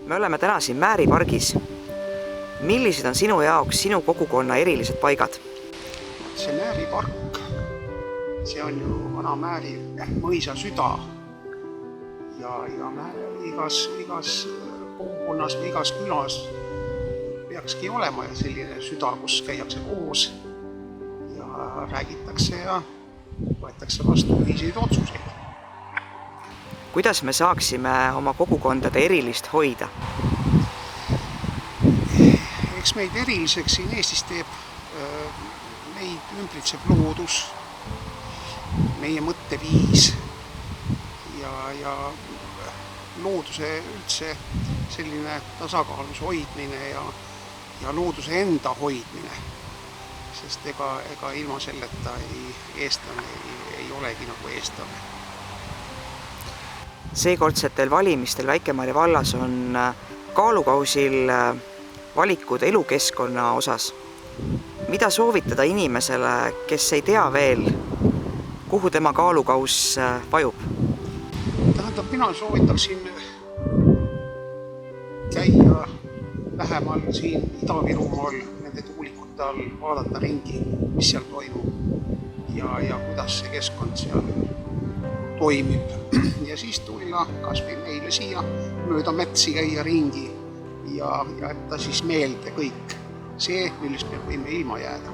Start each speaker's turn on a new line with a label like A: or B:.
A: Me oleme täna siin Määri pargis. Millised on sinu jaoks sinu kogukonna erilised paigad?
B: See Määri park, see on ju vana Määri mõisa süda. Ja igas kogukonnas või igas külas peakski olema selline süda, kus käiakse koos ja räägitakse ja võetakse vastu ühiseid otsuseid.
A: Kuidas me saaksime oma kogukondade erilist hoida?
B: Eks meid eriliseks siin Eestis teeb meid ümbritseb loodus, meie mõtteviis ja looduse üldse selline tasakaalus hoidmine ja looduse enda hoidmine, sest ega ilma selleta eestlane ei olegi nagu eestlane.
A: Seekordsetel valimistel Väike-Maarja vallas on kaalukausil valikud elukeskkonna osas. Mida soovitada inimesele, kes ei tea veel, kuhu tema kaalukaus vajub?
B: Tähendab, mina soovitaksin käia lähemal siin Ida-Virumaal nende tuulikute all, vaadata ringi, mis seal toimub ja kuidas see keskkond seal toimib. Ja siis tulla kas või meile siia mööda metsi käia ringi ja jätta siis meelde kõik see, millest me võime ilma jääda.